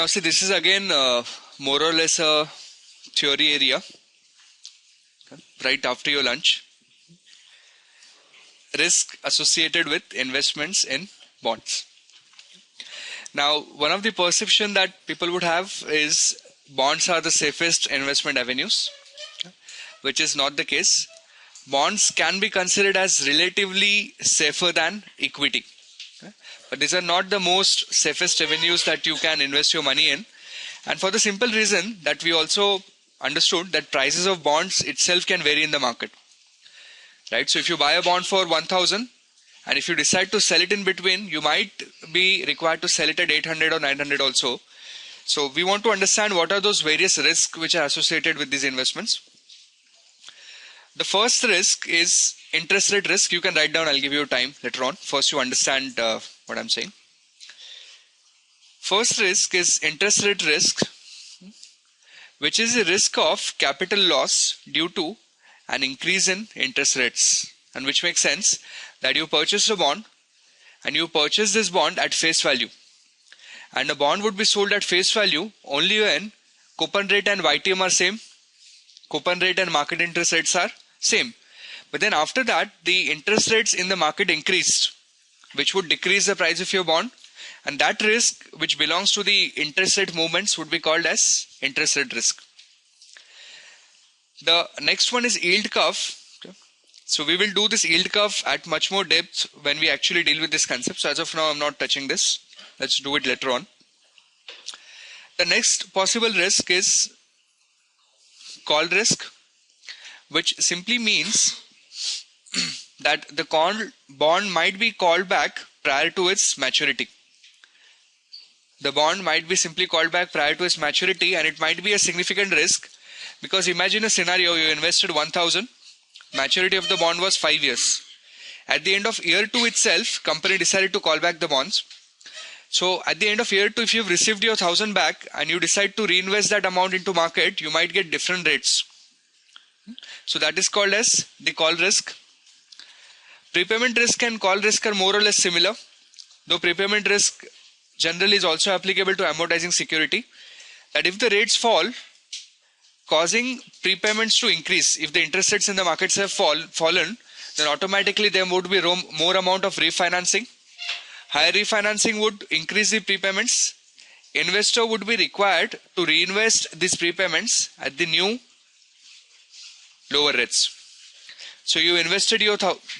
Now see, this is again more or less a theory area, right after your lunch. Risk associated with investments in bonds. Now, one of the perception that people would have is bonds are the safest investment avenues, which is not the case. Bonds can be considered as relatively safer than equity. But these are not the most safest avenues that you can invest your money in. And for the simple reason that we also understood that prices of bonds itself can vary in the market. Right? So if you buy a bond for 1,000 and if you decide to sell it in between, you might be required to sell it at 800 or 900 also. So we want to understand what are those various risks which are associated with these investments. The first risk is interest rate risk. You can write down, I'll give you time later on. First you understand what I'm saying. First risk is interest rate risk, which is a risk of capital loss due to an increase in interest rates, and which makes sense that you purchased a bond and you purchase this bond at face value, and the bond would be sold at face value only when coupon rate and YTM are same, coupon rate and market interest rates are same. But then after that the interest rates in the market increased, which would decrease the price of your bond, and that risk which belongs to the interest rate movements would be called as interest rate risk. The next one is yield curve. Okay. So we will do this yield curve at much more depth when we actually deal with this concept. So as of now, I'm not touching this. Let's do it later on. The next possible risk is call risk, which simply means that the bond might be called back prior to its maturity. The bond might be simply called back prior to its maturity, and it might be a significant risk. Because imagine a scenario, you invested 1,000, maturity of the bond was 5 years. At the end of year 2 itself, company decided to call back the bonds. So at the end of year 2, if you've received your 1,000 back and you decide to reinvest that amount into market, you might get different rates. So that is called as the call risk. Prepayment risk and call risk are more or less similar, though prepayment risk generally is also applicable to amortizing security. That if the rates fall, causing prepayments to increase, if the interest rates in the markets have fallen, then automatically there would be more amount of refinancing. Higher refinancing would increase the prepayments. Investor would be required to reinvest these prepayments at the new lower rates. So you invested your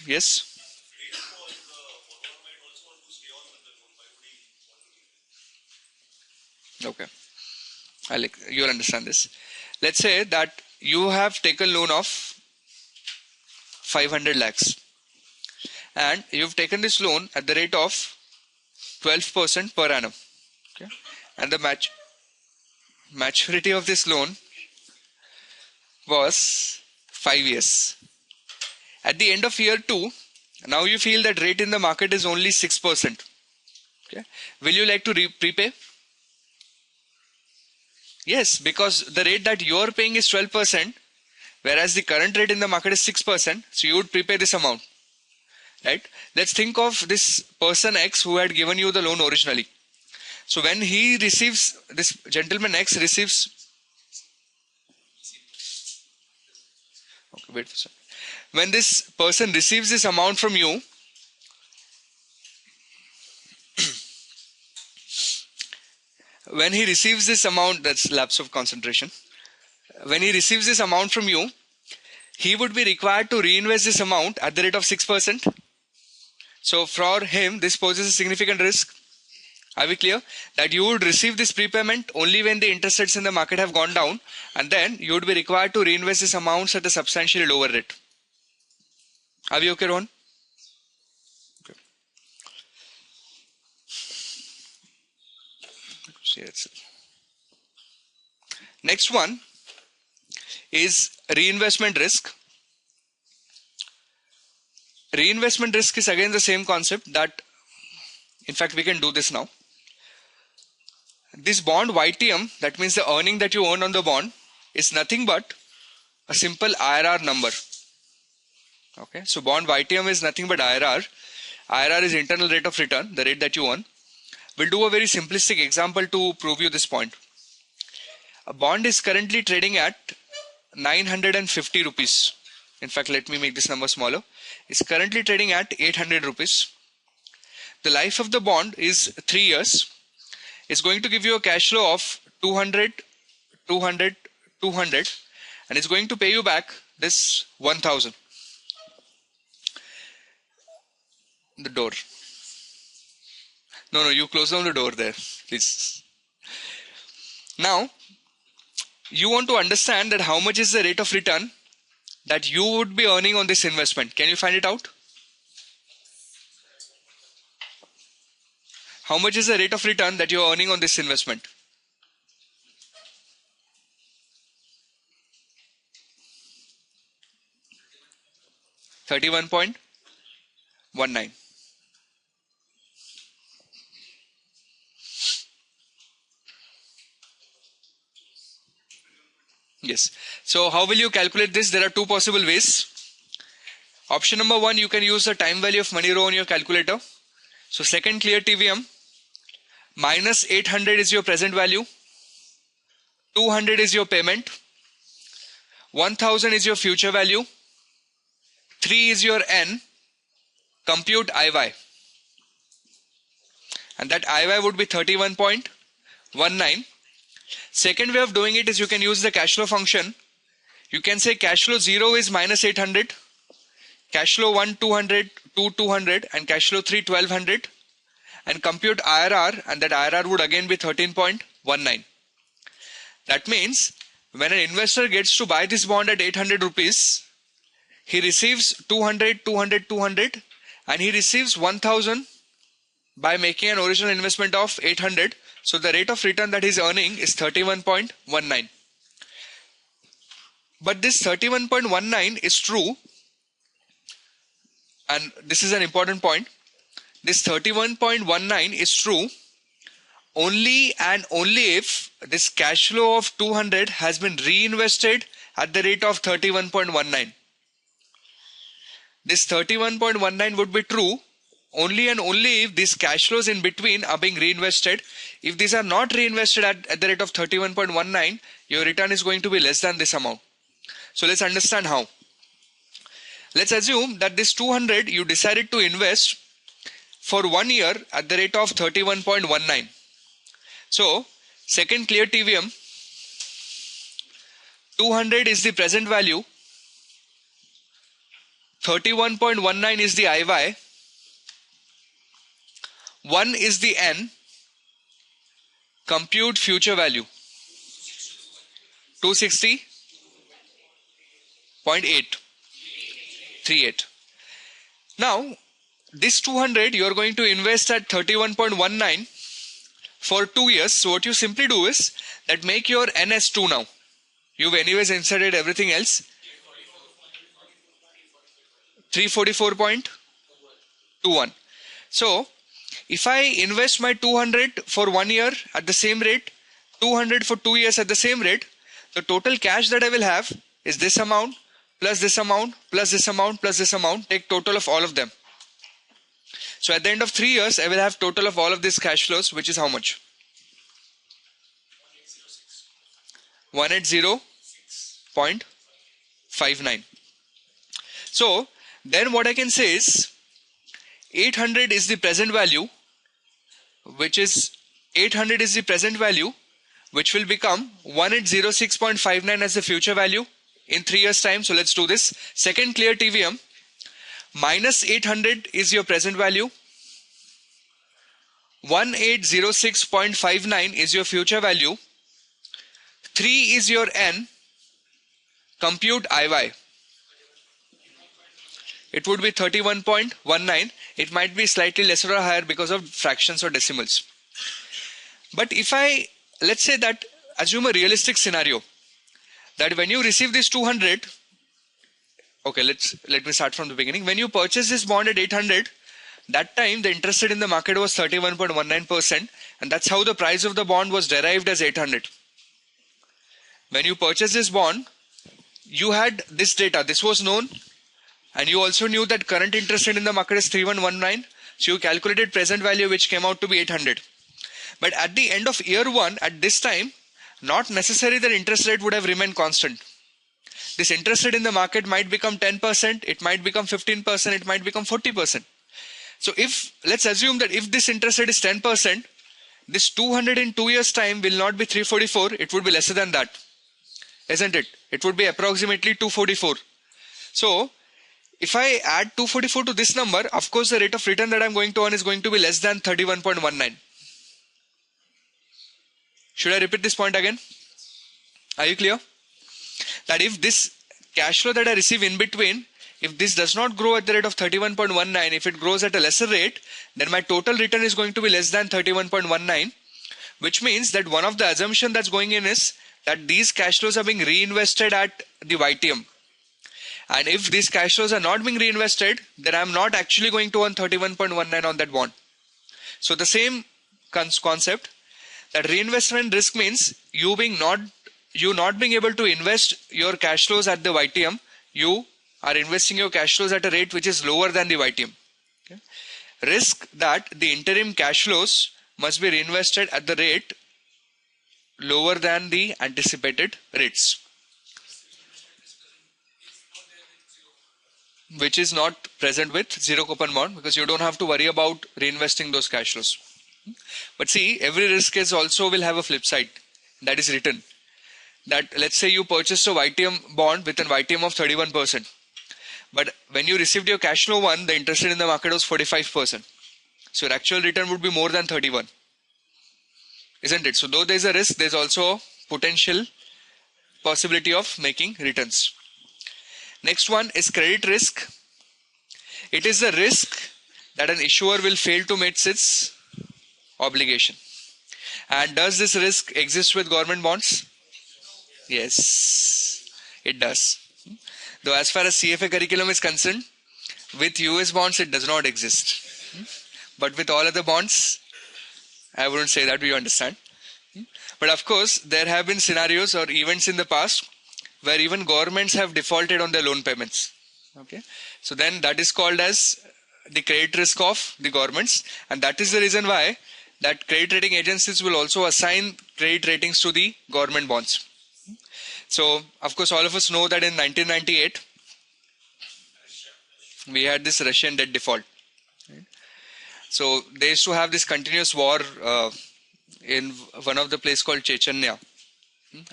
yes. Okay, you'll understand this. Let's say that you have taken loan of 500 lakhs and you've taken this loan at the rate of 12% per annum. Okay? And the maturity of this loan was 5 years. At the end of year 2, now you feel that rate in the market is only 6%. Okay? Will you like to prepay? Yes, because the rate that you are paying is 12%, whereas the current rate in the market is 6%. So you would prepay this amount, right? Let's think of this person X who had given you the loan originally. So when he receives, this gentleman X receives, okay, wait for a second. When this person receives this amount from you, when he receives this amount, that's lapse of concentration. When he receives this amount from you, he would be required to reinvest this amount at the rate of 6%. So for him, this poses a significant risk. Are we clear? That you would receive this prepayment only when the interest rates in the market have gone down, and then you would be required to reinvest this amount at a substantially lower rate. Are we okay, Ron? Okay. Next one is reinvestment risk. Reinvestment risk is again the same concept that, in fact, we can do this now. This bond YTM, that means the earning that you earn on the bond, is nothing but a simple IRR number. Okay, so bond YTM is nothing but IRR. IRR is internal rate of return, the rate that you earn, We'll do a very simplistic example to prove you this point. A bond is currently trading at 950 rupees. In fact, let me make this number smaller. It's currently trading at 800 rupees. The life of the bond is 3 years. It's going to give you a cash flow of 200, 200, 200, and it's going to pay you back this 1000. The door. No, you close down the door there, please. Now, you want to understand that how much is the rate of return that you would be earning on this investment. Can you find it out? How much is the rate of return that you are earning on this investment? $31.19. Yes. So how will you calculate this? There are two possible ways. Option number one, you can use the time value of money row on your calculator. So second clear TVM, minus 800 is your present value, 200 is your payment, 1000 is your future value, 3 is your N, compute IY. And that IY would be 31.19. Second way of doing it is you can use the cash flow function. You can say cash flow 0 is minus 800, cash flow 1 200, 2 200, and cash flow 3 1200, and compute IRR, and that IRR would again be 13.19. That means when an investor gets to buy this bond at 800 rupees, he receives 200, 200, 200, and he receives 1000 by making an original investment of 800. So the rate of return that he's earning is 31.19. But this 31.19 is true, and this is an important point. This 31.19 is true only and only if this cash flow of 200 has been reinvested at the rate of 31.19. This 31.19 would be true only and only if these cash flows in between are being reinvested. If these are not reinvested at the rate of 31.19, your return is going to be less than this amount. So let's understand how. Let's assume that this 200 you decided to invest for 1 year at the rate of 31.19. So second clear TVM, 200 is the present value, 31.19 is the IY, 1 is the N, compute future value, 260.838. Now this 200 you are going to invest at 31.19 for 2 years. So what you simply do is that make your N as 2 now. You've anyways inserted everything else. 344.21. So if I invest my 200 for 1 year at the same rate, 200 for 2 years at the same rate, the total cash that I will have is this amount plus this amount plus this amount plus this amount. Take total of all of them. So at the end of 3 years, I will have total of all of these cash flows, which is how much? 180.59. So then what I can say is 800 is the present value, which is 800 is the present value, which will become 1806.59 as the future value in 3 years time. So let's do this. Second clear TVM, minus 800 is your present value, 1806.59 is your future value, 3 is your N, compute IY. It would be 31.19. It might be slightly lesser or higher because of fractions or decimals. But if let's say that, assume a realistic scenario that when you receive this 200, okay, let me start from the beginning. When you purchase this bond at 800, that time the interest rate in the market was 31.19%, and that's how the price of the bond was derived as 800. When you purchase this bond, you had this data, this was known, and you also knew that current interest rate in the market is 3119. So you calculated present value, which came out to be 800. But at the end of year one, at this time, not necessarily that interest rate would have remained constant. This interest rate in the market might become 10%, it might become 15%, it might become 40%. So if, let's assume that if this interest rate is 10%, this 200 in 2 years time will not be 344, it would be lesser than that. Isn't it? It would be approximately 244. So if I add 244 to this number, of course the rate of return that I'm going to earn is going to be less than 31.19. Should I repeat this point again? Are you clear? That if this cash flow that I receive in between, if this does not grow at the rate of 31.19, if it grows at a lesser rate, then my total return is going to be less than 31.19, which means that one of the assumptions that's going in is that these cash flows are being reinvested at the YTM. And if these cash flows are not being reinvested, then I'm not actually going to earn 31.19 on that bond. So the same concept, that reinvestment risk means you not being able to invest your cash flows at the YTM. You are investing your cash flows at a rate which is lower than the YTM. Okay? Risk that the interim cash flows must be reinvested at the rate lower than the anticipated rates, which is not present with zero coupon bond, because you don't have to worry about reinvesting those cash flows. But see, every risk is also will have a flip side that is written. That let's say you purchased a YTM bond with an YTM of 31%. But when you received your cash flow one, the interest rate in the market was 45%. So your actual return would be more than 31. Isn't it? So though there's a risk, there's also potential possibility of making returns. Next one is credit risk. It is the risk that an issuer will fail to meet its obligation. And does this risk exist with government bonds? Yes, it does. Though as far as CFA curriculum is concerned, with US bonds it does not exist. But with all other bonds, I wouldn't say that, we understand. But of course, there have been scenarios or events in the past where even governments have defaulted on their loan payments. Okay, so then that is called as the credit risk of the governments, and that is the reason why that credit rating agencies will also assign credit ratings to the government bonds. So of course all of us know that in 1998 we had this Russian debt default. Right? So they used to have this continuous war in one of the place called Chechnya.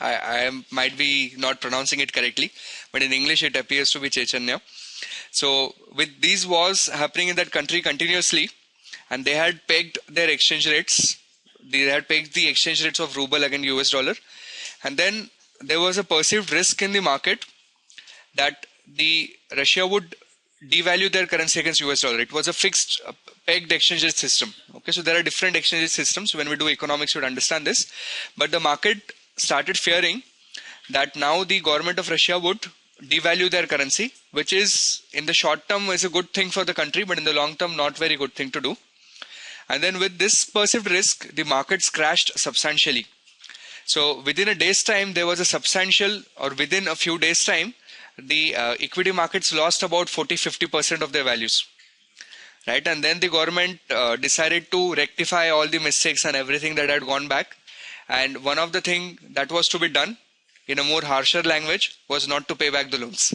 I might be not pronouncing it correctly, but in English it appears to be Chechnya. So with these wars happening in that country continuously, and they had pegged their exchange rates, they had pegged the exchange rates of ruble against US dollar, and then there was a perceived risk in the market that the Russia would devalue their currency against US dollar. It was a fixed pegged exchange rate system. Okay, so there are different exchange rate systems. When we do economics, you would understand this. But the market started fearing that now the government of Russia would devalue their currency, which is in the short term is a good thing for the country, but in the long term not very good thing to do. And then with this perceived risk, the markets crashed substantially. So within a day's time, there was a substantial, or within a few days' time, the equity markets lost about 40-50% of their values. Right, and then the government decided to rectify all the mistakes and everything that had gone back. And one of the things that was to be done in a more harsher language was not to pay back the loans.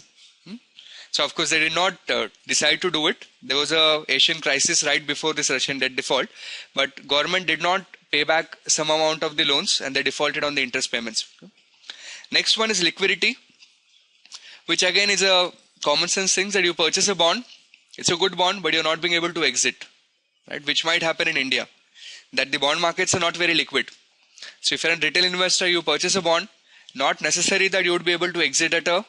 So of course they did not decide to do it. There was a Asian crisis right before this Russian debt default, but government did not pay back some amount of the loans and they defaulted on the interest payments. Next one is liquidity, which again is a common sense thing that you purchase a bond. It's a good bond, but you're not being able to exit, right? Which might happen in India, that the bond markets are not very liquid. So if you're a retail investor, you purchase a bond, not necessary that you would be able to exit at a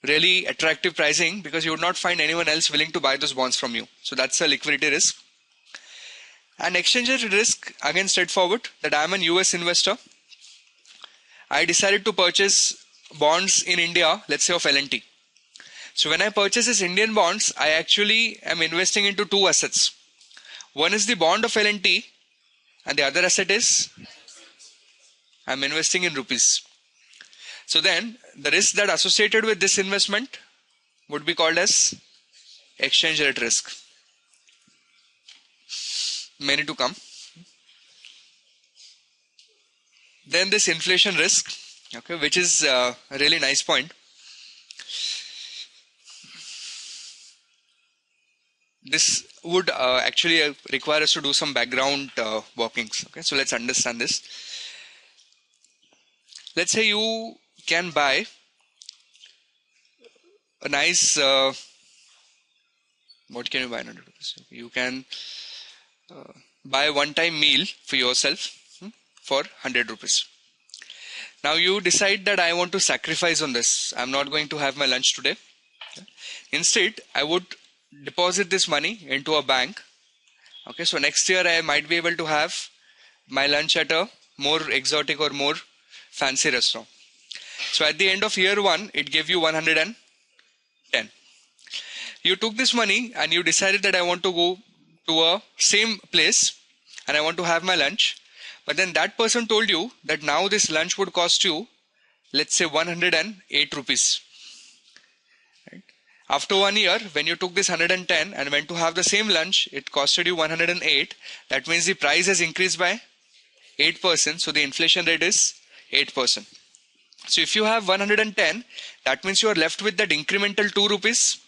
really attractive pricing, because you would not find anyone else willing to buy those bonds from you. So that's a liquidity risk. And exchange rate risk, again straightforward, that I'm an US investor. I decided to purchase bonds in India, let's say of L&T. So when I purchase these Indian bonds, I actually am investing into two assets. One is the bond of L&T, and the other asset is I'm investing in rupees. So then the risk that associated with this investment would be called as exchange rate risk. Many to come. Then this inflation risk, okay, which is a really nice point. This would actually require us to do some background workings. Okay, so let's understand this. Let's say you can buy a nice, what can you buy? You can buy a one-time meal for yourself for 100 rupees. Now you decide that I want to sacrifice on this. I'm not going to have my lunch today. Okay. Instead, I would deposit this money into a bank. Okay, so next year I might be able to have my lunch at a more exotic or more fancy restaurant. So at the end of year 1, it gave you 110. You took this money and you decided that I want to go to a same place and I want to have my lunch. But then that person told you that now this lunch would cost you, let's say 108 rupees. Right? After 1 year, when you took this 110 and went to have the same lunch, it costed you 108. That means the price has increased by 8%. So the inflation rate is 8%. So if you have 110, that means you are left with that incremental 2 rupees.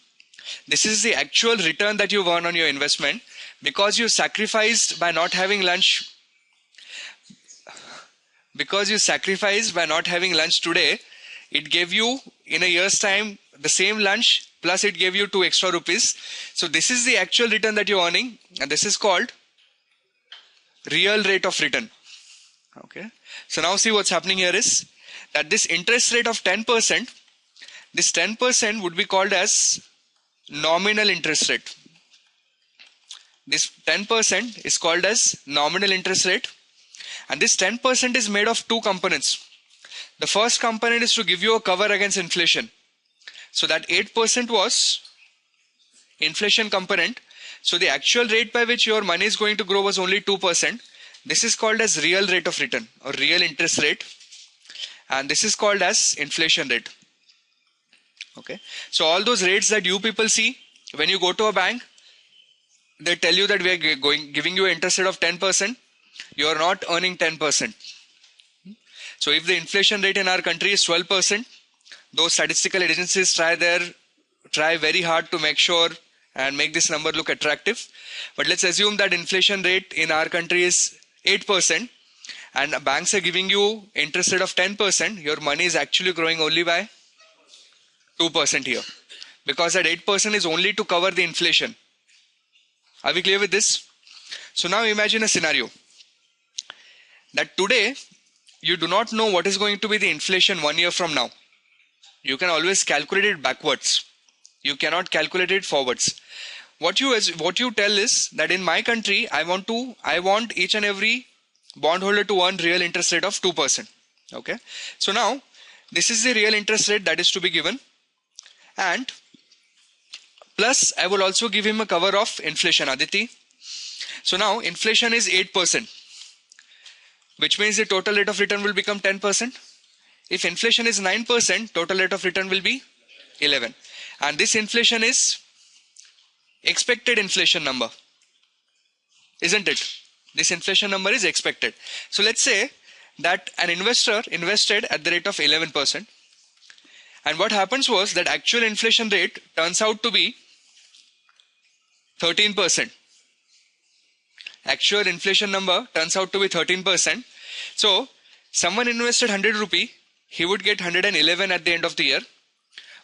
This is the actual return that you earn on your investment because you sacrificed by not having lunch. Because you sacrificed by not having lunch today, it gave you in a year's time the same lunch plus it gave you 2 extra rupees. So this is the actual return that you're earning, and this is called real rate of return. Okay. So now see what's happening here is that this interest rate of 10%, this 10% would be called as nominal interest rate. This 10% is called as nominal interest rate. And this 10% is made of 2 components. The first component is to give you a cover against inflation. So that 8% was inflation component. So the actual rate by which your money is going to grow was only 2%. This is called as real rate of return or real interest rate. And this is called as inflation rate. Okay. So all those rates that you people see when you go to a bank, they tell you that we are giving you an interest rate of 10%. You are not earning 10%. So if the inflation rate in our country is 12%, those statistical agencies try very hard to make sure and make this number look attractive. But let's assume that inflation rate in our country is 8% and banks are giving you interest rate of 10%. Your money is actually growing only by 2% here because that 8% is only to cover the inflation. Are we clear with this? So now imagine a scenario that today you do not know what is going to be the inflation 1 year from now. You can always calculate it backwards. You cannot calculate it forwards. What you tell is that in my country, I want each and every bondholder to earn real interest rate of 2%. Okay. So now this is the real interest rate that is to be given, and plus I will also give him a cover of inflation, Aditi. So now inflation is 8%. Which means the total rate of return will become 10%. If inflation is 9%, total rate of return will be 11. And this inflation is expected inflation number, isn't it? This inflation number is expected. So let's say that an investor invested at the rate of 11%. And what happens was that actual inflation rate turns out to be 13%. Actual inflation number turns out to be 13%. So someone invested 100 rupee, he would get 111 at the end of the year.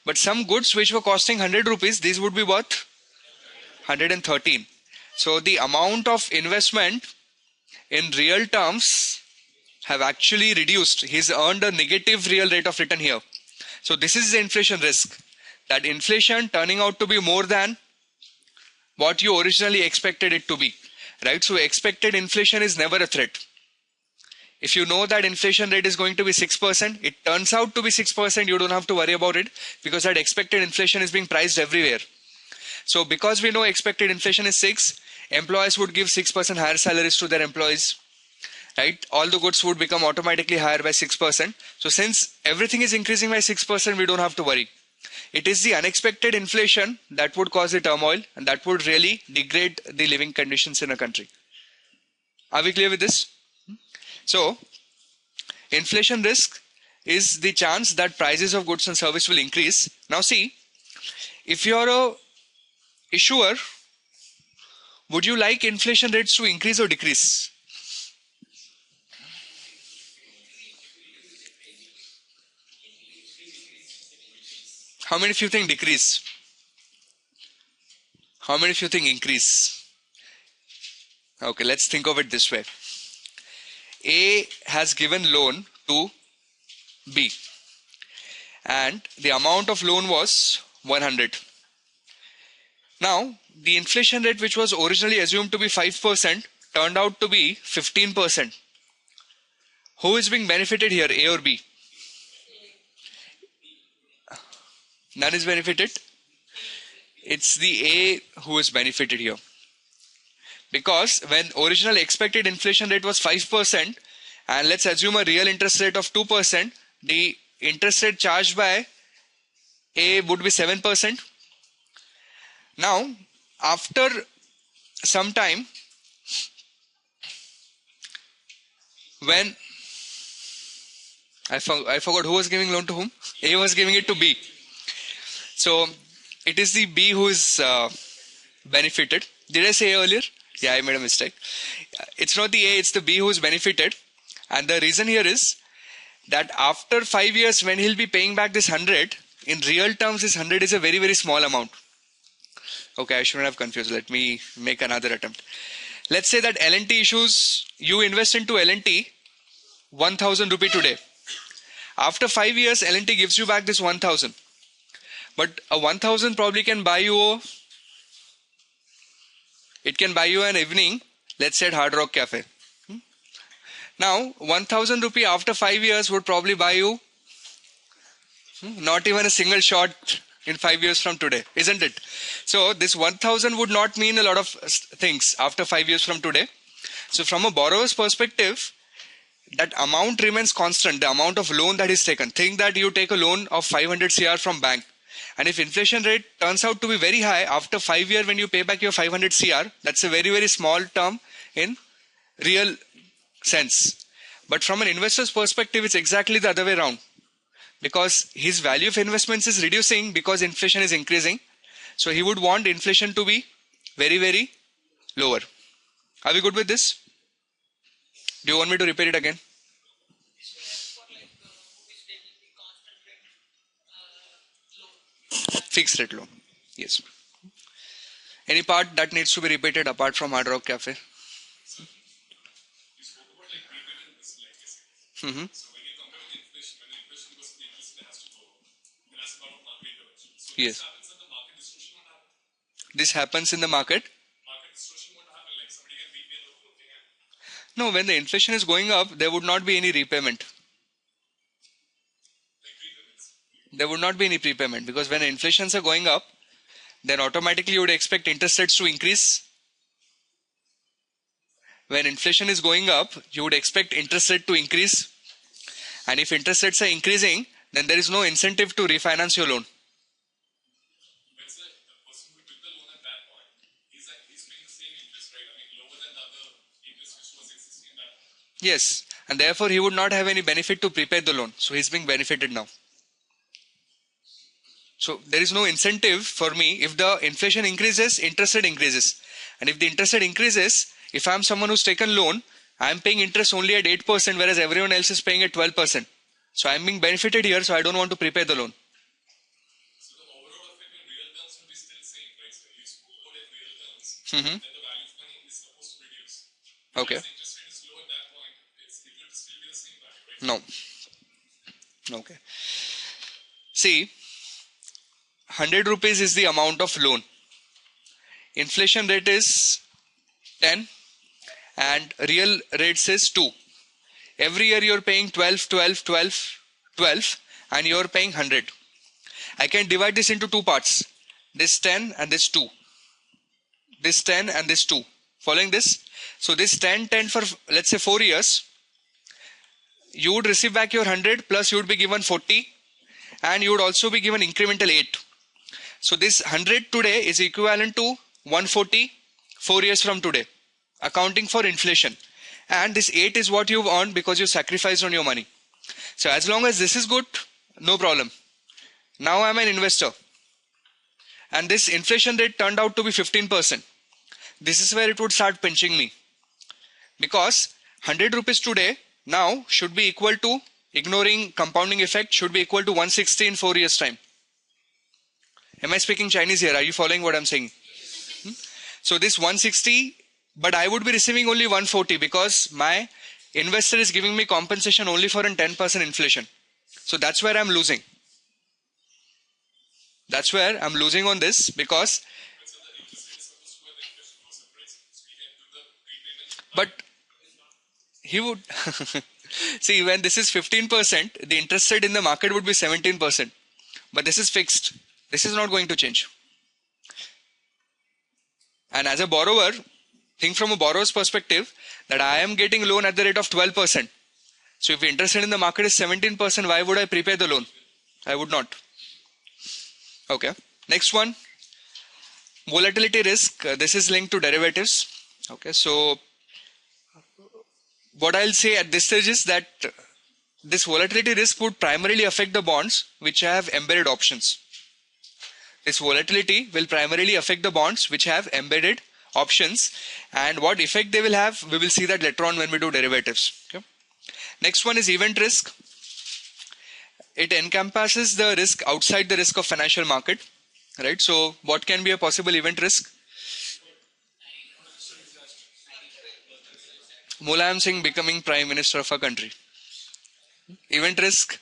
But some goods which were costing 100 rupees, these would be worth 113. So the amount of investment in real terms have actually reduced. He's earned a negative real rate of return here. So this is the inflation risk. That inflation turning out to be more than what you originally expected it to be. Right? So expected inflation is never a threat. If you know that inflation rate is going to be 6%, it turns out to be 6%, you don't have to worry about it because that expected inflation is being priced everywhere. So because we know expected inflation is 6, employers would give 6% higher salaries to their employees. Right? All the goods would become automatically higher by 6%. So since everything is increasing by 6%, we don't have to worry. It is the unexpected inflation that would cause the turmoil and that would really degrade the living conditions in a country. Are we clear with this? So, Inflation risk is the chance that prices of goods and service will increase. Now see, if you're a issuer, would you like inflation rates to increase or decrease? How many of you think decrease? How many of you think increase? Okay, let's think of it this way. A has given loan to B and the amount of loan was 100. Now, the inflation rate which was originally assumed to be 5% turned out to be 15%. Who is being benefited here, A or B? None is benefited. It's the A who is benefited here. Because when original expected inflation rate was 5% and let's assume a real interest rate of 2%, the interest rate charged by A would be 7%. Now, after some time, when I forgot who was giving loan to whom? A was giving it to B. So, it is the B who is benefited. Did I say A earlier? Yeah, I made a mistake. It's not the A, it's the B who is benefited. And the reason here is that after 5 years, when he'll be paying back this 100, in real terms, this 100 is a very, very small amount. Okay, I shouldn't have confused. Let me make another attempt. Let's say that L&T issues, you invest into L&T 1000 rupee today. After 5 years, L&T gives you back this 1000. But a 1000 probably can buy you, it can buy you an evening, let's say at Hard Rock Cafe. Now, 1000 rupee after 5 years would probably buy you not even a single shot in 5 years from today, isn't it? So, this 1000 would not mean a lot of things after 5 years from today. So, from a borrower's perspective, that amount remains constant, the amount of loan that is taken. Think that you take a loan of 500 CR from bank. And if inflation rate turns out to be very high, after 5 years when you pay back your 500 CR, that's a very, very small term in real sense. But from an investor's perspective, it's exactly the other way around. Because his value of investments is reducing because inflation is increasing. So he would want inflation to be very, very lower. Are we good with this? Do you want me to repeat it again? Fixed rate loan. Yes. Any part that needs to be repeated apart from Hard Rock Cafe? Mm-hmm. Yes. This happens in the market. No, when the inflation is going up, there would not be any repayment. There would not be any prepayment because when inflations are going up, then automatically you would expect interest rates to increase. When inflation is going up, you would expect interest rate to increase. And if interest rates are increasing, then there is no incentive to refinance your loan. Yes, and therefore he would not have any benefit to prepay the loan. So he's being benefited now. So there is no incentive for me. If the inflation increases, interest rate increases. And if the interest rate increases, if I'm someone who's taken loan, I'm paying interest only at 8%, whereas everyone else is paying at 12%. So I'm being benefited here, so I don't want to prepay the loan. So the overall effect in real terms will be still same, right? So you spoke about in real terms, then the value of money is supposed to reduce. Okay. If the interest rate is low at that point, it will still be the same value, right? No. Okay. See, 100 rupees is the amount of loan. Inflation rate is 10 and real rate says 2. Every year you're paying 12 and you're paying 100. I can divide this into two parts. This 10 and this 2. This 10 and this 2. Following this? So this 10 for let's say 4 years. You would receive back your 100 plus you would be given 40 and you would also be given incremental 8. So this 100 today is equivalent to 140 4 years from today, accounting for inflation. And this 8 is what you've earned because you sacrificed on your money. So as long as this is good, no problem. Now I'm an investor. And this inflation rate turned out to be 15%. This is where it would start pinching me. Because 100 rupees today now should be equal to, ignoring compounding effect, should be equal to 160 in 4 years' time. Am I speaking Chinese here? Are you following what I'm saying? So this 160, but I would be receiving only 140 because my investor is giving me compensation only for a 10% inflation. So that's where I'm losing. That's where I'm losing on this because. But he would. See, when this is 15%, the interest rate in the market would be 17%. But this is fixed. This is not going to change. And as a borrower, think from a borrower's perspective that I am getting loan at the rate of 12%. So if the interest rate in the market is 17%, why would I prepay the loan? I would not. Okay. Next one, volatility risk. This is linked to derivatives. Okay. So what I'll say at this stage is that this volatility risk would primarily affect the bonds which have embedded options. This volatility will primarily affect the bonds which have embedded options, and what effect they will have, we will see that later on when we do derivatives. Okay. Next one is event risk. It encompasses the risk outside the risk of financial market, right? So what can be a possible event risk? Mulayam Singh becoming prime minister of a country. Event risk,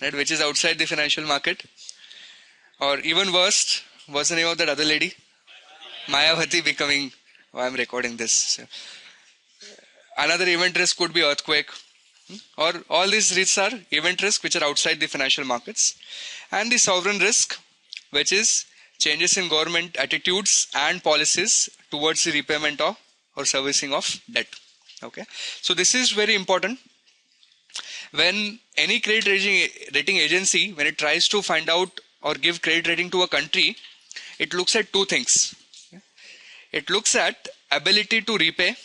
right, which is outside the financial market. Or even worst, what's the name of that other lady? Mayawati becoming, oh, I'm recording this. So, another event risk could be earthquake. Or all these risks are event risk which are outside the financial markets. And the sovereign risk, which is changes in government attitudes and policies towards the repayment of or servicing of debt. Okay. So this is very important. When any credit rating agency, when it tries to find out or give credit rating to a country, it looks at two things. It looks at ability to repay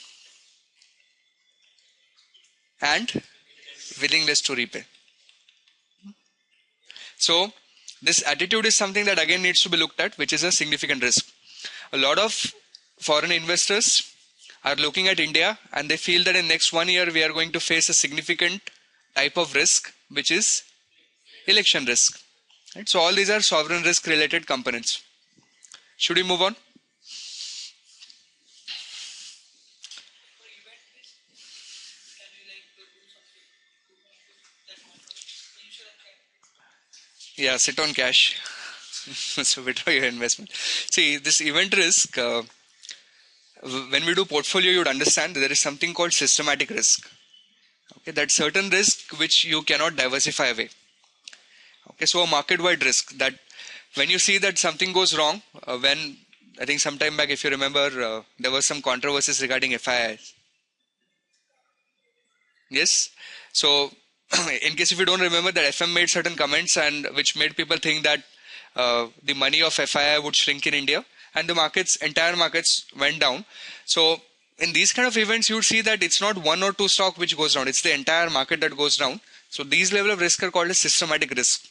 and willingness to repay. So this attitude is something that again needs to be looked at, which is a significant risk. A lot of foreign investors are looking at India and they feel that in next 1 year we are going to face a significant type of risk, which is election risk. Right? So all these are sovereign risk related components. Should we move on? Yeah, sit on cash. So withdraw your investment. See, this event risk, when we do portfolio, you would understand that there is something called systematic risk. Okay, that's certain risk which you cannot diversify away. Okay, so a market-wide risk that when you see that something goes wrong, when I think some time back, if you remember, there was some controversies regarding FII. Yes. So in case if you don't remember, that FM made certain comments and which made people think that the money of FII would shrink in India and the entire markets went down. So in these kind of events, you would see that it's not one or two stock which goes down, it's the entire market that goes down. So these level of risk are called as systematic risk.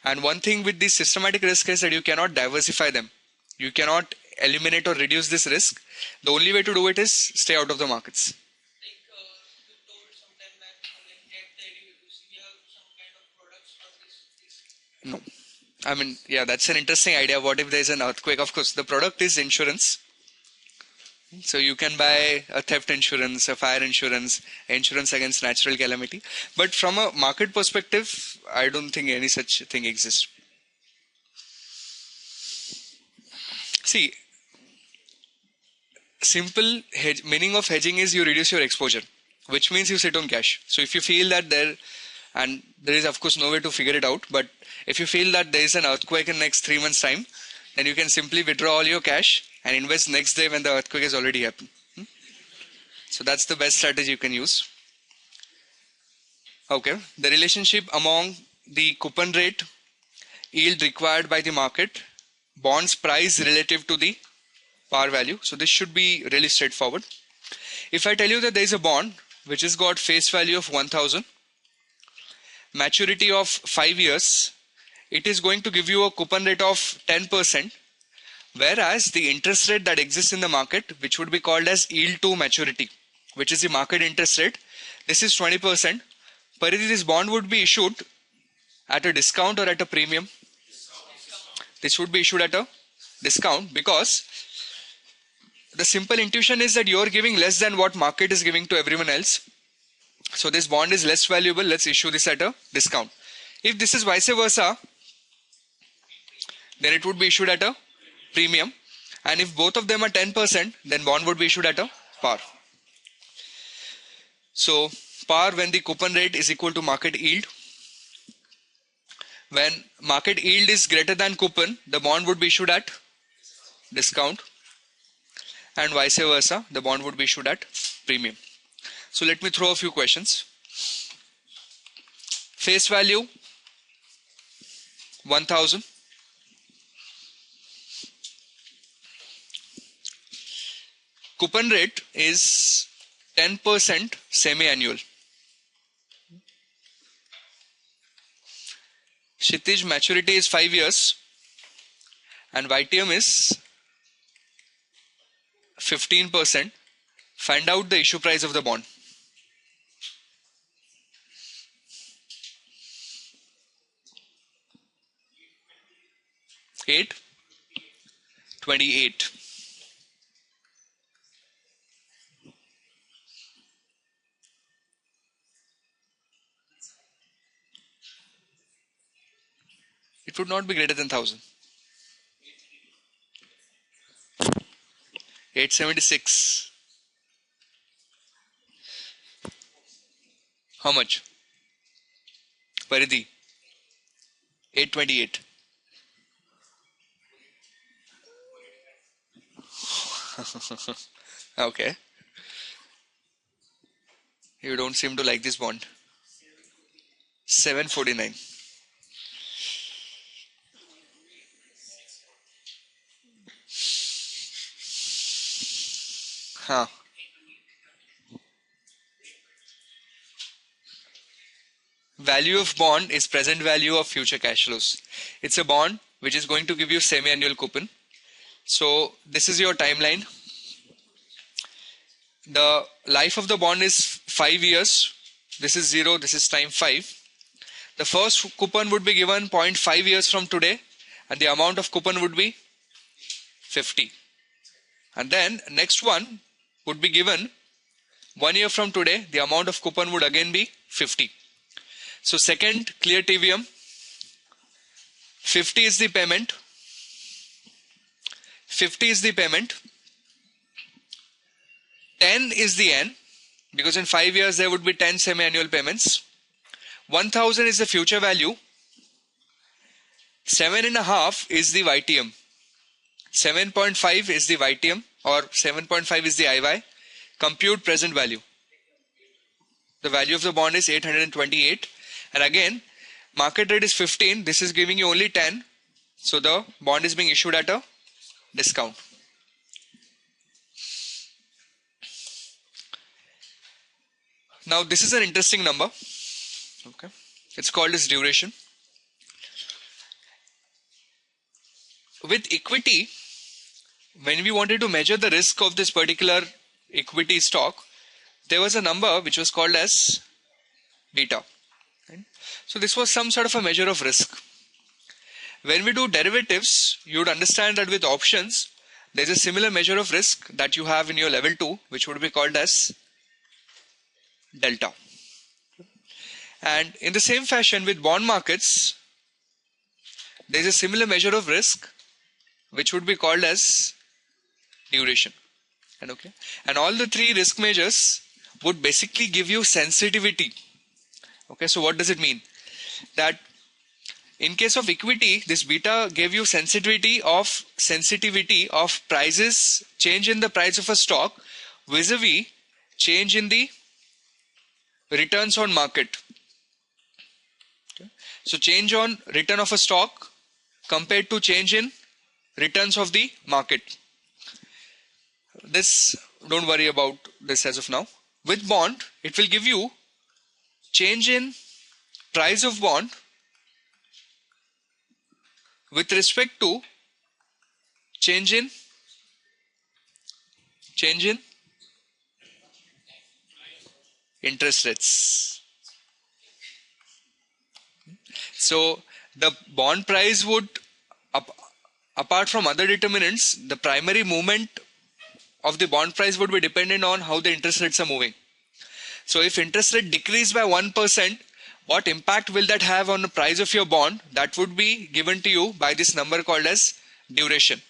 And one thing with this systematic risk is that you cannot diversify them. You cannot eliminate or reduce this risk. The only way to do it is stay out of the markets. No. I mean, yeah, that's an interesting idea. What if there's an earthquake? Of course, the product is insurance. So you can buy a theft insurance, a fire insurance, insurance against natural calamity. But from a market perspective, I don't think any such thing exists. See, simple meaning of hedging is you reduce your exposure, which means you sit on cash. So if you feel that there is of course no way to figure it out, but if you feel that there is an earthquake in next 3 months time, then you can simply withdraw all your cash and invest next day when the earthquake has already happened. So that's the best strategy you can use. Okay, the relationship among the coupon rate, yield required by the market, bonds price relative to the par value. So this should be really straightforward. If I tell you that there is a bond which has got face value of 1000 maturity of 5 years, it is going to give you a coupon rate of 10%, whereas the interest rate that exists in the market, which would be called as yield to maturity, which is the market interest rate, this is 20%. Paridhi, this bond would be issued at a discount or at a premium? This would be issued at a discount, because the simple intuition is that you're giving less than what market is giving to everyone else. So this bond is less valuable, let's issue this at a discount. If this is vice versa, then it would be issued at a premium. And if both of them are 10%, then bond would be issued at a par. So par when the coupon rate is equal to market yield. When market yield is greater than coupon, the bond would be issued at discount. And vice versa, the bond would be issued at premium. So let me throw a few questions. Face value 1000. Coupon rate is 10% semi-annual. Kshitij, maturity is 5 years and YTM is 15%. Find out the issue price of the bond. $8.28. It would not be greater than 1000. 876. How much? Paridhi. 828. Okay. You don't seem to like this bond. 749. Huh. Value of bond is present value of future cash flows. It's a bond which is going to give you semi-annual coupon. So this is your timeline. The life of the bond is 5 years. This is 0. This is time 5. The first coupon would be given 0.5 years from today, and the amount of coupon would be 50. And then next one would be given 1 year from today. The amount of coupon would again be 50. So second clear TVM, 50 is the payment. 50 is the payment. 10 is the N, because in 5 years there would be 10 semi-annual payments. 1000 is the future value. 7.5 is the YTM. 7.5 is the YTM, or 7.5 is the IY. Compute present value. The value of the bond is 828. And again, market rate is 15. This is giving you only 10. So the bond is being issued at a discount. Now this is an interesting number. Okay, it's called as duration. With equity, when we wanted to measure the risk of this particular equity stock, there was a number which was called as beta. Right? So this was some sort of a measure of risk. When we do derivatives, you would understand that with options, there is a similar measure of risk that you have in your level 2, which would be called as delta. And in the same fashion with bond markets, there is a similar measure of risk which would be called as duration. And all the three risk measures would basically give you sensitivity. Okay, so what does it mean? That in case of equity, this beta gave you sensitivity of prices, change in the price of a stock vis-a-vis change in the returns on market. Okay. So change on return of a stock compared to change in returns of the market. This, don't worry about this as of now. With bond, it will give you change in price of bond with respect to change in interest rates. So the bond price would, apart from other determinants, the primary movement of the bond price would be dependent on how the interest rates are moving. So if interest rate decrease by 1%, what impact will that have on the price of your bond? That would be given to you by this number called as duration.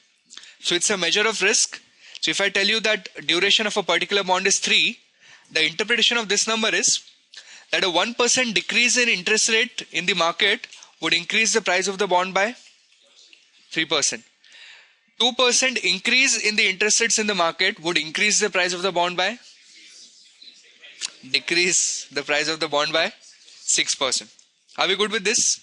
So it's a measure of risk. So if I tell you that duration of a particular bond is 3, the interpretation of this number is that a 1% decrease in interest rate in the market would increase the price of the bond by 3%. 2% increase in the interest rates in the market would increase the price of the bond by, decrease the price of the bond by 6%. Are we good with this?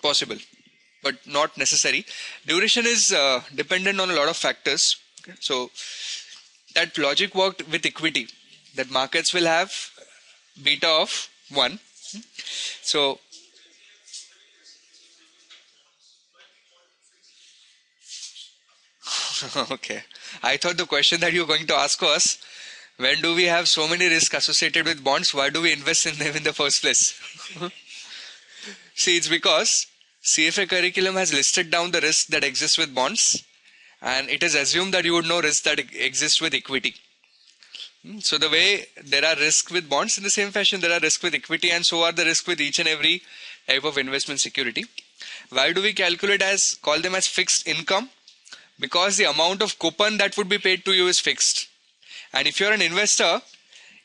Possible, but not necessary. Duration is dependent on a lot of factors. Okay? So that logic worked with equity, that markets will have beta of 1. So okay, I thought the question that you're going to ask was, when do we have so many risks associated with bonds? Why do we invest in them in the first place? See, it's because CFA curriculum has listed down the risk that exists with bonds, and it is assumed that you would know risk that exists with equity. So the way there are risks with bonds, in the same fashion there are risks with equity, and so are the risks with each and every type of investment security. Why do we call them as fixed income? Because the amount of coupon that would be paid to you is fixed. And if you're an investor,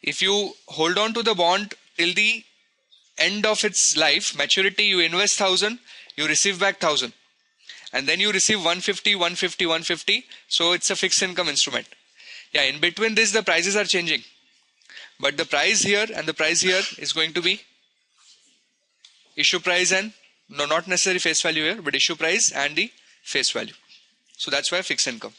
if you hold on to the bond till the end of its life, maturity, you invest 1,000, you receive back 1,000. And then you receive 150, 150, 150. So it's a fixed income instrument. Yeah, in between this, the prices are changing. But the price here and the price here is going to be issue price and, no, not necessarily face value here, but issue price and the face value. So that's why fixed income.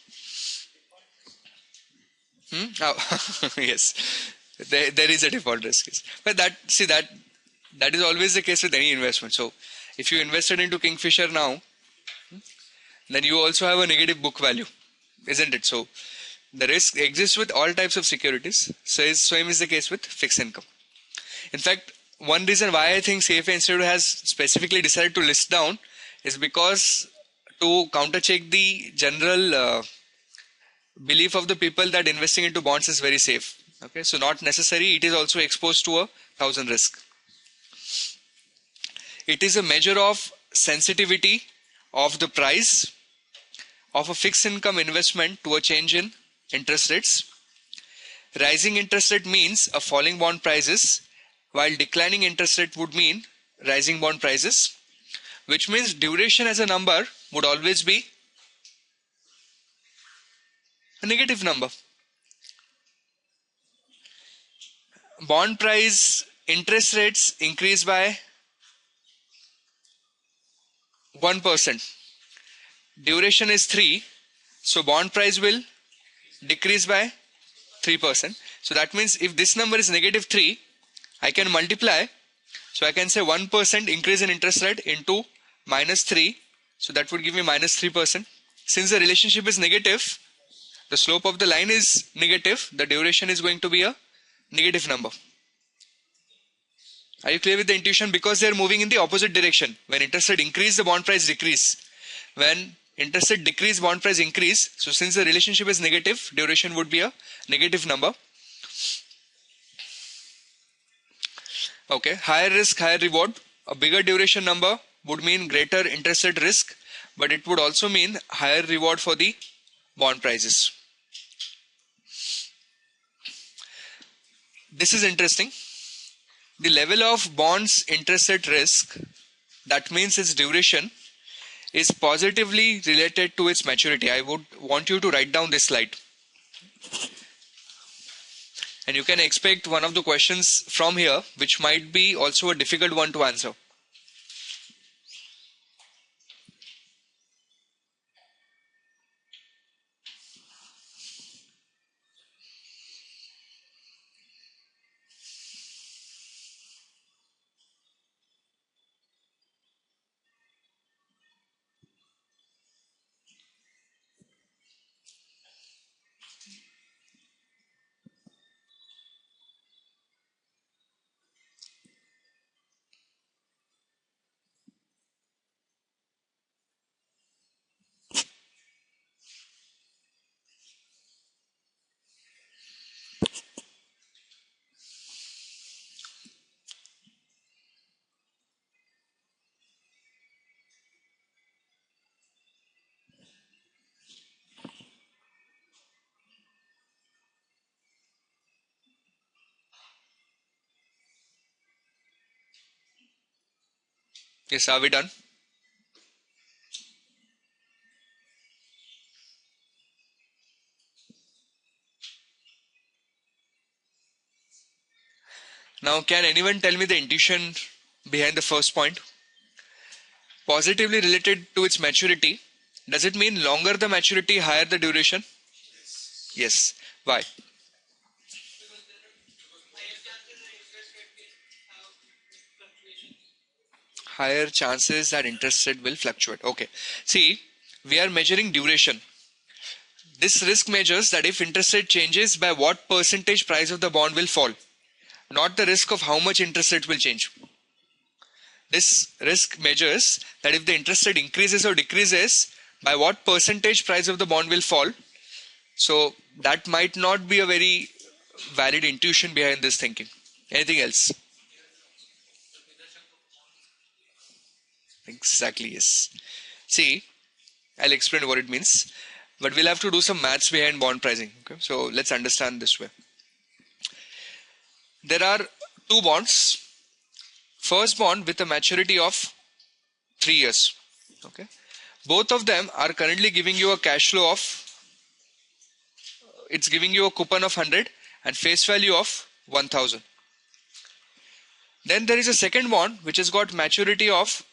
Oh, yes, there is a default risk. But that is always the case with any investment. So if you invested into Kingfisher now, then you also have a negative book value, isn't it? So the risk exists with all types of securities. So same is the case with fixed income. In fact, one reason why I think CFA Institute has specifically decided to list down is because to counter-check the general belief of the people that investing into bonds is very safe. Okay, so not necessary. It is also exposed to 1,000 risk. It is a measure of sensitivity of the price of a fixed income investment to a change in interest rates. Rising interest rate means a falling bond prices, while declining interest rate would mean rising bond prices, which means duration as a number would always be a negative number. Bond price interest rates increase by 1%. Duration is 3. So bond price will decrease by 3%. So that means if this number is negative 3, I can multiply. So I can say 1% increase in interest rate into minus 3. So that would give me minus 3%. Since the relationship is negative, the slope of the line is negative, the duration is going to be a negative number. Are you clear with the intuition? Because they are moving in the opposite direction. When interest rate increase, the bond price decrease. When interest rate decrease, bond price increase. So since the relationship is negative, duration would be a negative number. Okay, higher risk, higher reward. A bigger duration number would mean greater interest rate risk, but it would also mean higher reward for the bond prices. This is interesting. The level of bonds interest rate risk, that means its duration, is positively related to its maturity. I would want you to write down this slide. And you can expect one of the questions from here, which might be also a difficult one to answer. Yes, are we done? Now, can anyone tell me the intuition behind the first point? Positively related to its maturity. Does it mean longer the maturity, higher the duration? Yes. Why? Higher chances that interest rate will fluctuate. Okay. See, we are measuring duration. This risk measures that if interest rate changes, by what percentage price of the bond will fall, not the risk of how much interest rate will change. This risk measures that if the interest rate increases or decreases, by what percentage price of the bond will fall. So that might not be a very valid intuition behind this thinking. Anything else? Exactly, yes. See, I'll explain what it means, but we'll have to do some maths behind bond pricing. Okay? So let's understand this way. There are two bonds. First bond with a maturity of 3 years. Okay. Both of them are currently giving you a cash flow of, it's giving you a coupon of 100 and face value of 1000. Then there is a second bond which has got maturity of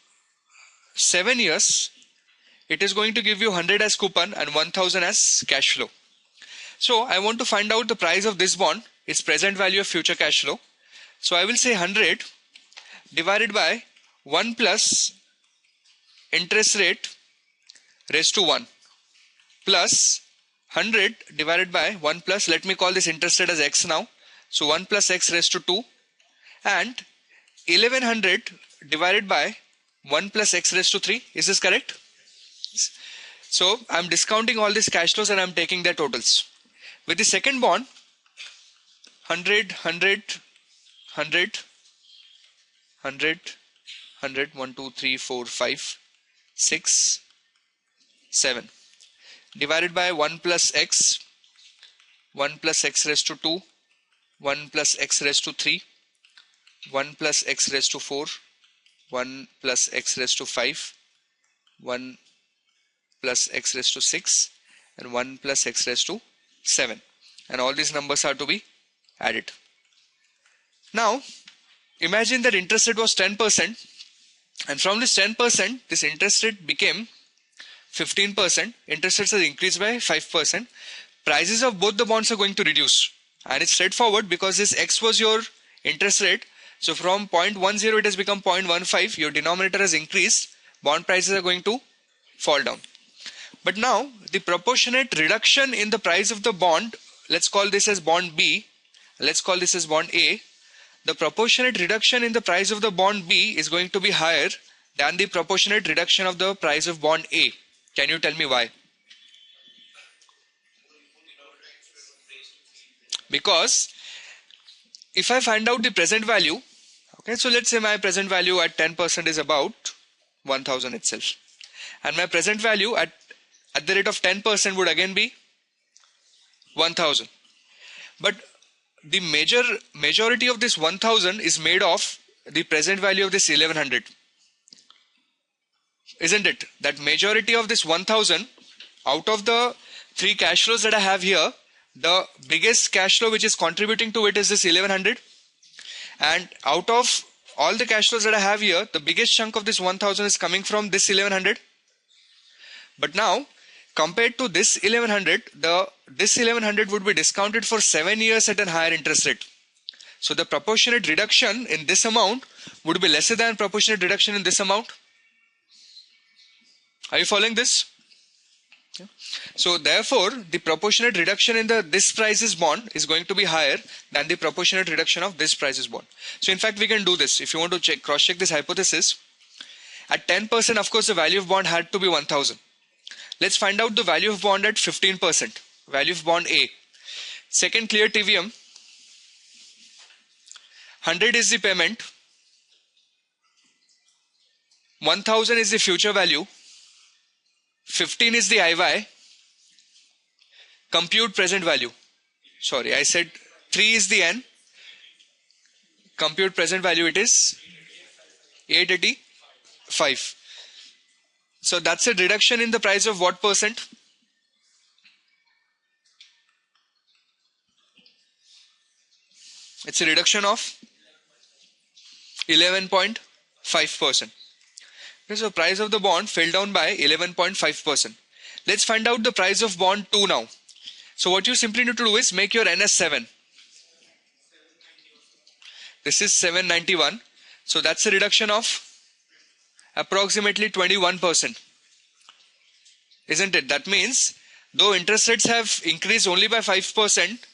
7 years. It is going to give you 100 as coupon and 1000 as cash flow. So I want to find out the price of this bond, its present value of future cash flow. So I will say 100 divided by 1 plus interest rate raised to 1 plus 100 divided by 1 plus, let me call this interest rate as x now. So 1 plus x raised to 2 and 1100 divided by 1 plus x raised to 3. Is this correct? So I'm discounting all these cash flows and I'm taking their totals. With the second bond, 100, 100, 100, 100, 100, 1, 2, 3, 4, 5, 6, 7. Divided by 1 plus x, 1 plus x raised to 2, 1 plus x raised to 3, 1 plus x raised to 4, 1 plus x raised to 5, 1 plus x raised to 6, and 1 plus x raised to 7. And all these numbers are to be added. Now, imagine that interest rate was 10%, and from this 10%, this interest rate became 15%. Interest rates has increased by 5%. Prices of both the bonds are going to reduce. And it's straightforward because this x was your interest rate. So from 0.10 it has become 0.15. Your denominator has increased. Bond prices are going to fall down. But now the proportionate reduction in the price of the bond, let's call this as bond B. Let's call this as bond A. The proportionate reduction in the price of the bond B is going to be higher than the proportionate reduction of the price of bond A. Can you tell me why? Because if I find out the present value, okay, so let's say my present value at 10% is about 1000 itself. And my present value at the rate of 10% would again be 1000. But the majority of this 1000 is made of the present value of this 1100. Isn't it? That majority of this 1000, out of the 3 cash flows that I have here, the biggest cash flow which is contributing to it is this 1100. And out of all the cash flows that I have here, the biggest chunk of this 1000 is coming from this 1100. But now, compared to this 1100, this 1100 would be discounted for 7 years at a higher interest rate. So the proportionate reduction in this amount would be lesser than proportionate reduction in this amount. Are you following this? Yeah. So therefore, the proportionate reduction in this price's bond is going to be higher than the proportionate reduction of this price's bond. So in fact, we can do this. If you want to cross-check this hypothesis, at 10%, of course, the value of bond had to be 1000. Let's find out the value of bond at 15%. Value of bond A. Second clear TVM. 100 is the payment. 1000 is the future value. 15 is the IY. Compute present value. Sorry, I said 3 is the N. Compute present value, it is 880. 5. So that's a reduction in the price of what percent? It's a reduction of 11.5%. Okay, so price of the bond fell down by 11.5%. Let's find out the price of bond 2 now. So what you simply need to do is make your NS 7. This is 791. So that's a reduction of approximately 21%. Isn't it? That means though interest rates have increased only by 5%,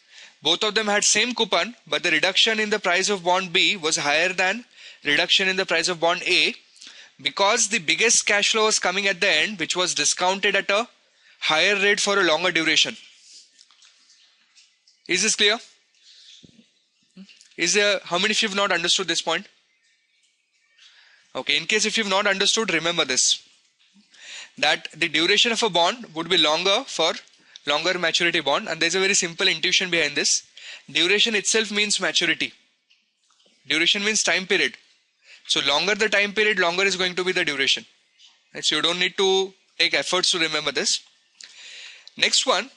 both of them had same coupon, but the reduction in the price of bond B was higher than reduction in the price of bond A, because the biggest cash flow was coming at the end, which was discounted at a higher rate for a longer duration. Is this clear? How many of you have not understood this point? Okay, in case if you've not understood, remember this, that the duration of a bond would be longer for longer maturity bond, and there's a very simple intuition behind this. Duration itself means maturity. Duration means time period. So longer the time period, longer is going to be the duration. Right? So you don't need to take efforts to remember this. Next one,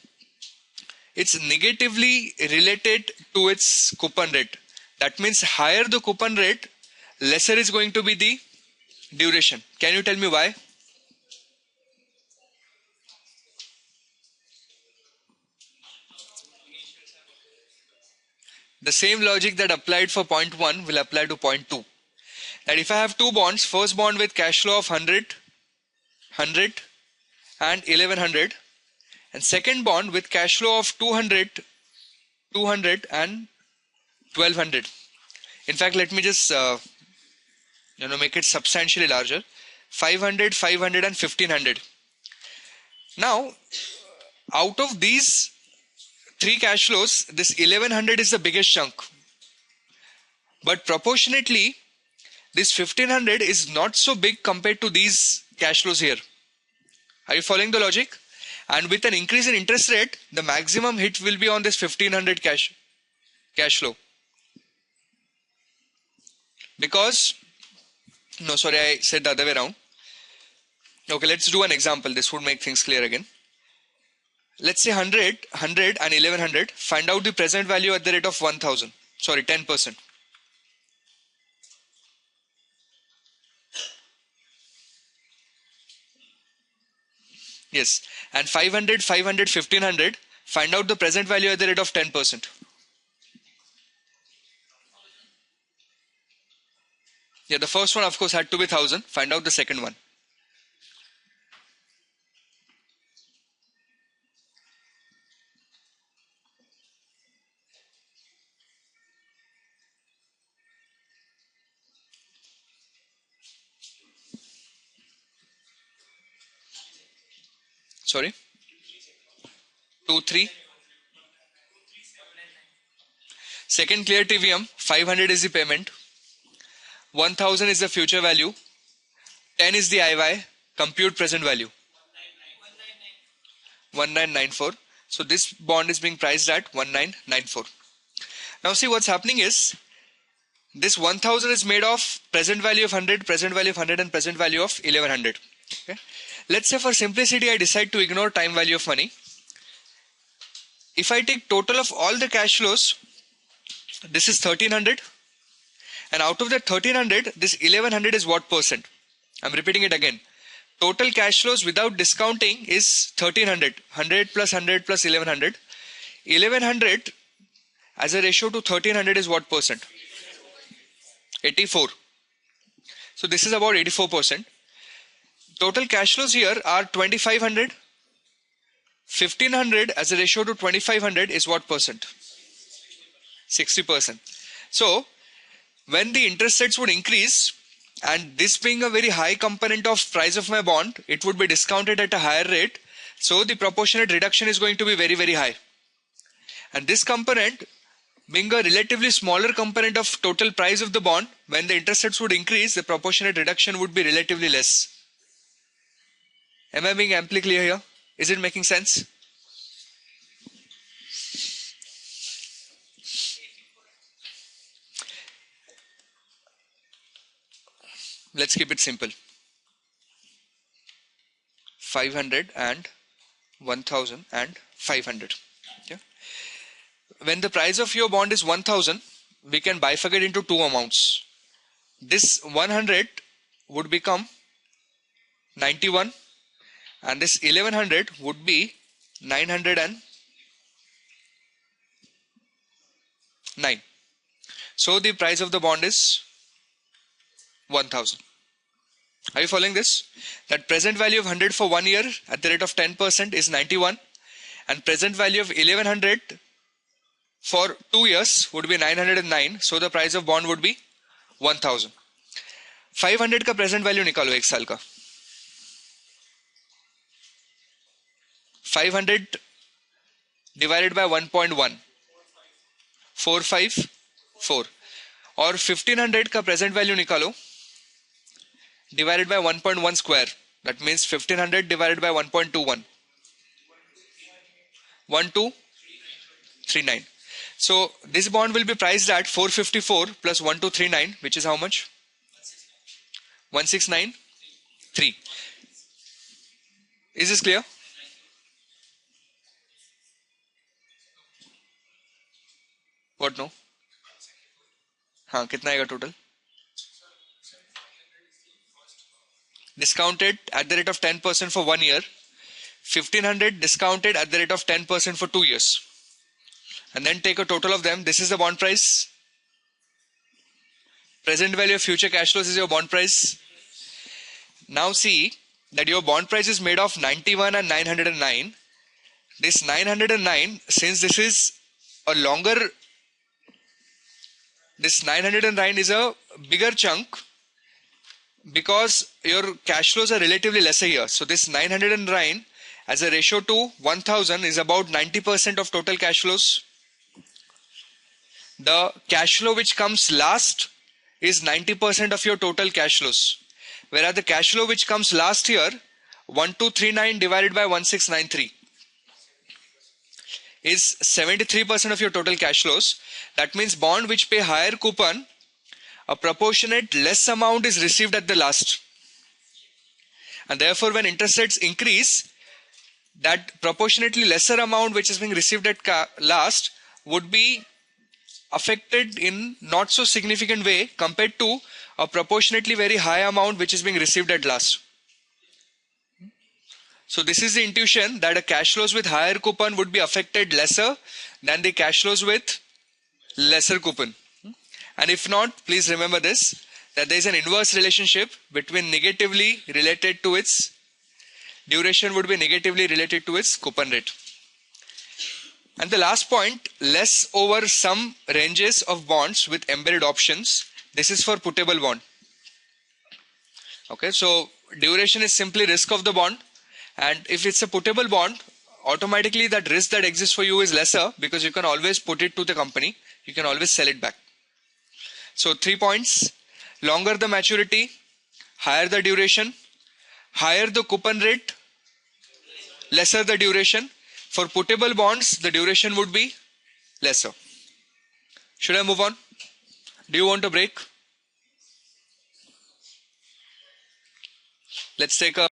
it's negatively related to its coupon rate. That means higher the coupon rate, lesser is going to be the duration. Can you tell me why? The same logic that applied for point 1 will apply to point 2. That if I have two bonds, first bond with cash flow of 100, 100 and 1100, and second bond with cash flow of 200, 200 and 1200. In fact, let me just make it substantially larger. 500, 500 and 1500. Now, out of these three cash flows, this 1100 is the biggest chunk. But proportionately, this 1500 is not so big compared to these cash flows here. Are you following the logic? And with an increase in interest rate, the maximum hit will be on this 1500 cash flow. Because, no, sorry, I said the other way around. Okay, let's do an example. This would make things clear again. Let's say 100, 100 and 1100. Find out the present value at the rate of 1000. Sorry, 10%. Yes, and 500, 500, 1500. Find out the present value at the rate of 10%. Yeah, the first one of course had to be 1000. Find out the second one. Sorry? 2, 3. Second clear TVM, 500 is the payment. 1000 is the future value. 10 is the IY. Compute present value. 1994. So this bond is being priced at 1994. Now see what's happening is, this 1000 is made of present value of 100, present value of 100 and present value of 1100. Okay. Let's say for simplicity I decide to ignore time value of money. If I take total of all the cash flows, this is 1300, and out of that 1300, this 1100 is what percent? I'm repeating it again. Total cash flows without discounting is 1300. 100 plus 100 plus 1100. 1100 as a ratio to 1300 is what percent? 84. So this is about 84%. Total cash flows here are 2500. 1500 as a ratio to 2500 is what percent? 60%. So when the interest rates would increase, and this being a very high component of price of my bond, it would be discounted at a higher rate. So the proportionate reduction is going to be very, very high. And this component being a relatively smaller component of total price of the bond, when the interest rates would increase, the proportionate reduction would be relatively less. Am I being amply clear here? Is it making sense? Let's keep it simple. 500 and 1000 and 500. Okay. When the price of your bond is 1000, we can bifurcate into two amounts. This 100 would become 91 and this 1100 would be 909. So the price of the bond is 1000. Are you following this? That present value of 100 for 1 year at the rate of 10% is 91 and present value of 1100 for 2 years would be 909. So the price of bond would be 1000. 500 का present value निकालो एक साल का. 500 divided by 1.1 454 और 1500 का present value निकालो divided by 1.1 square. That means 1500 divided by 1.21 1239. So this bond will be priced at 454 plus 1239, which is how much? 1693. Is this clear? What no? हाँ कितना आएगा total? Discounted at the rate of 10% for 1 year, 1500 discounted at the rate of 10% for 2 years, and then take a total of them. This is the bond price. Present value of future cash flows is your bond price. Now see that your bond price is made of 91 and 909. This 909, since this is a longer, this 909 is a bigger chunk because your cash flows are relatively lesser here. So this 909 as a ratio to 1000 is about 90% of total cash flows. The cash flow which comes last is 90% of your total cash flows. Whereas the cash flow which comes last here, 1239 divided by 1693 is 73% of your total cash flows. That means bond which pay higher coupon, a proportionate less amount is received at the last. And therefore when interest rates increase, that proportionately lesser amount which is being received at last would be affected in not so significant way compared to a proportionately very high amount which is being received at last. So this is the intuition that a cash flows with higher coupon would be affected lesser than the cash flows with lesser coupon. And if not, please remember this, that there is an inverse relationship between negatively related to its duration would be negatively related to its coupon rate. And the last point, less over some ranges of bonds with embedded options. This is for puttable bond. Okay, so duration is simply risk of the bond. And if it's a puttable bond, automatically that risk that exists for you is lesser because you can always put it to the company. You can always sell it back. So 3 points, longer the maturity, higher the duration, higher the coupon rate, lesser the duration. For puttable bonds, the duration would be lesser. Should I move on? Do you want a break? Let's take a